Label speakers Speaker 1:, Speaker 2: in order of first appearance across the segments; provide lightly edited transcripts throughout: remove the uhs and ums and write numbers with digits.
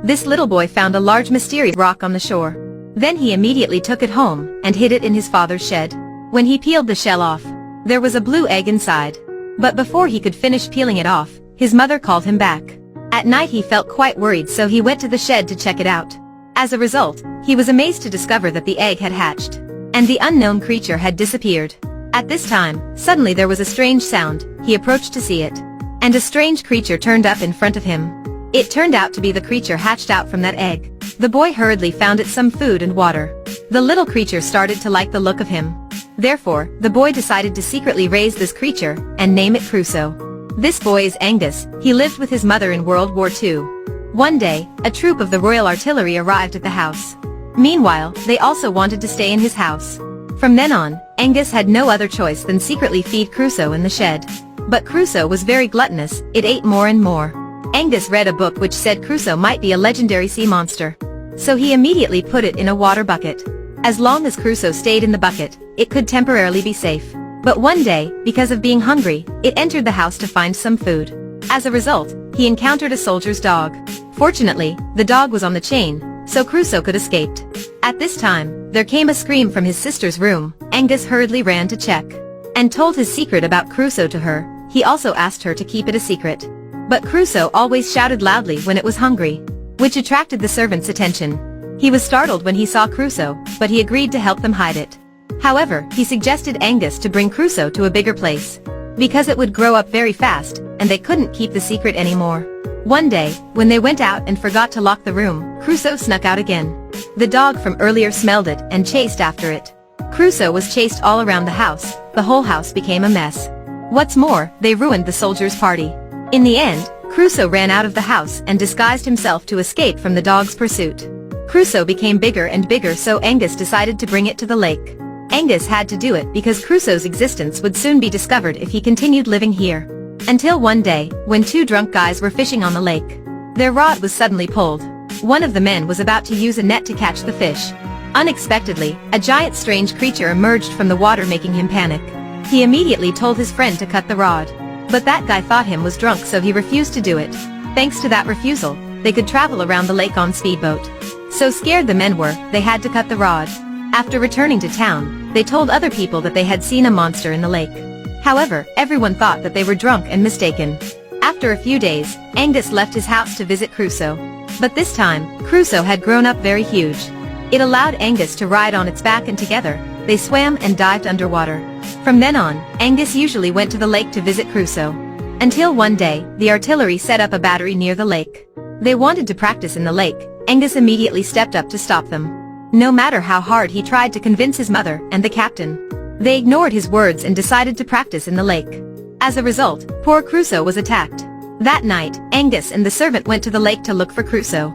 Speaker 1: This little boy found a large mysterious rock on the shore. Then he immediately took it home and hid it in his father's shed. When he peeled the shell off, there was a blue egg inside. But before he could finish peeling it off, his mother called him back. At night he felt quite worried, so he went to the shed to check it out. As a result, he was amazed to discover that the egg had hatched, and the unknown creature had disappeared. At this time, suddenly there was a strange sound. He approached to see it, and a strange creature turned up in front of him. It turned out to be the creature hatched out from that egg. The boy hurriedly found it some food and water. The little creature started to like the look of him. Therefore, the boy decided to secretly raise this creature and name it Crusoe. This boy is Angus. He lived with his mother in World War II. One day, a troop of the Royal Artillery arrived at the house. Meanwhile, they also wanted to stay in his house. From then on, Angus had no other choice than secretly feed Crusoe in the shed. But Crusoe was very gluttonous. It ate more and more. Angus read a book which said Crusoe might be a legendary sea monster. So he immediately put it in a water bucket. As long as Crusoe stayed in the bucket, it could temporarily be safe. But one day, because of being hungry, it entered the house to find some food. As a result, he encountered a soldier's dog. Fortunately, the dog was on the chain, so Crusoe could escape. At this time, there came a scream from his sister's room. Angus hurriedly ran to check, and told his secret about Crusoe to her. He also asked her to keep it a secret. But Crusoe always shouted loudly when it was hungry, which attracted the servant's attention. He was startled when he saw Crusoe, but he agreed to help them hide it. However, he suggested Angus to bring Crusoe to a bigger place, because it would grow up very fast, and they couldn't keep the secret anymore. One day, when they went out and forgot to lock the room, Crusoe snuck out again. The dog from earlier smelled it and chased after it. Crusoe was chased all around the house. The whole house became a mess. What's more, they ruined the soldiers' party. In the end, Crusoe ran out of the house and disguised himself to escape from the dog's pursuit. Crusoe became bigger and bigger, so Angus decided to bring it to the lake. Angus had to do it because Crusoe's existence would soon be discovered if he continued living here. Until one day, when two drunk guys were fishing on the lake, their rod was suddenly pulled. One of the men was about to use a net to catch the fish. Unexpectedly, a giant strange creature emerged from the water, making him panic. He immediately told his friend to cut the rod. But that guy thought him was drunk, so he refused to do it. Thanks to that refusal, they could travel around the lake on speedboat. So scared the men were, they had to cut the rod. After returning to town, they told other people that they had seen a monster in the lake. However, everyone thought that they were drunk and mistaken. After a few days, Angus left his house to visit Crusoe. But this time, Crusoe had grown up very huge. It allowed Angus to ride on its back, and together, they swam and dived underwater. From then on, Angus usually went to the lake to visit Crusoe. Until one day, the artillery set up a battery near the lake. They wanted to practice in the lake. Angus immediately stepped up to stop them. No matter how hard he tried to convince his mother and the captain, they ignored his words and decided to practice in the lake. As a result, poor Crusoe was attacked. That night, Angus and the servant went to the lake to look for Crusoe.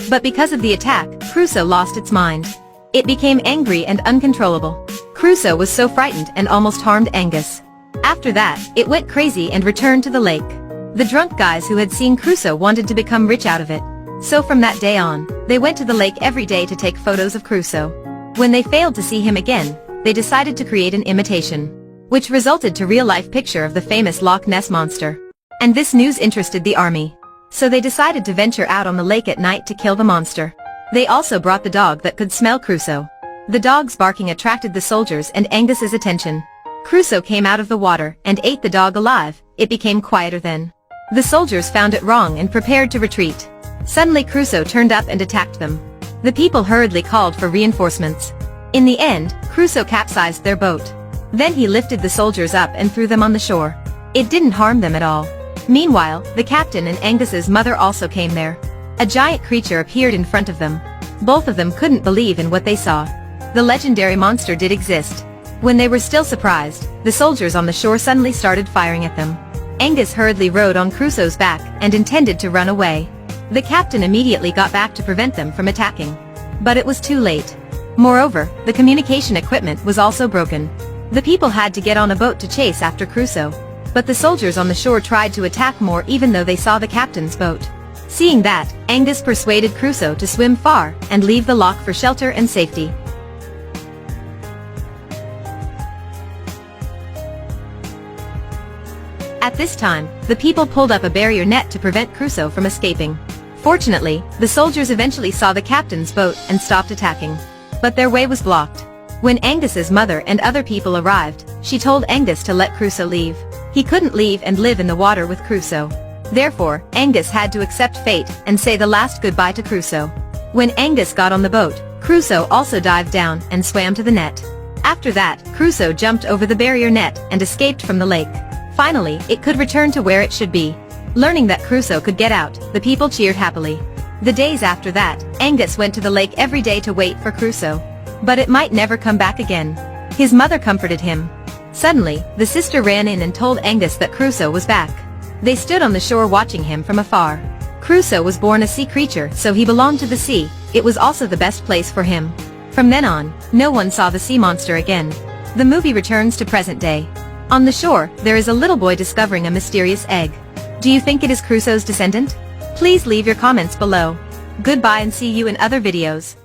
Speaker 1: But because of the attack, Crusoe lost its mind. It became angry and uncontrollable. Crusoe was so frightened and almost harmed Angus. After that, it went crazy and returned to the lake. The drunk guys who had seen Crusoe wanted to become rich out of it. So from that day on, they went to the lake every day to take photos of Crusoe. When they failed to see him again, they decided to create an imitation, which resulted to real-life picture of the famous Loch Ness monster. And this news interested the army. So they decided to venture out on the lake at night to kill the monster. They also brought the dog that could smell Crusoe. The dog's barking attracted the soldiers and Angus's attention. Crusoe came out of the water and ate the dog alive. It became quieter then. The soldiers found it wrong and prepared to retreat. Suddenly Crusoe turned up and attacked them. The people hurriedly called for reinforcements. In the end, Crusoe capsized their boat. Then he lifted the soldiers up and threw them on the shore. It didn't harm them at all. Meanwhile, the captain and Angus's mother also came there. A giant creature appeared in front of them. Both of them couldn't believe in what they saw. The legendary monster did exist. When they were still surprised, the soldiers on the shore suddenly started firing at them. Angus hurriedly rode on Crusoe's back and intended to run away. The captain immediately got back to prevent them from attacking. But it was too late. Moreover, the communication equipment was also broken. The people had to get on a boat to chase after Crusoe. But the soldiers on the shore tried to attack more even though they saw the captain's boat. Seeing that, Angus persuaded Crusoe to swim far and leave the loch for shelter and safety. At this time, the people pulled up a barrier net to prevent Crusoe from escaping. Fortunately, the soldiers eventually saw the captain's boat and stopped attacking. But their way was blocked. When Angus's mother and other people arrived, she told Angus to let Crusoe leave. He couldn't leave and live in the water with Crusoe. Therefore, Angus had to accept fate and say the last goodbye to Crusoe. When Angus got on the boat, Crusoe also dived down and swam to the net. After that, Crusoe jumped over the barrier net and escaped from the lake. Finally, it could return to where it should be. Learning that Crusoe could get out, the people cheered happily. The days after that, Angus went to the lake every day to wait for Crusoe. But it might never come back again. His mother comforted him. Suddenly, the sister ran in and told Angus that Crusoe was back. They stood on the shore watching him from afar. Crusoe was born a sea creature, so he belonged to the sea. It was also the best place for him. From then on, no one saw the sea monster again. The movie returns to present day. On the shore, there is a little boy discovering a mysterious egg. Do you think it is Crusoe's descendant? Please leave your comments below. Goodbye and see you in other videos.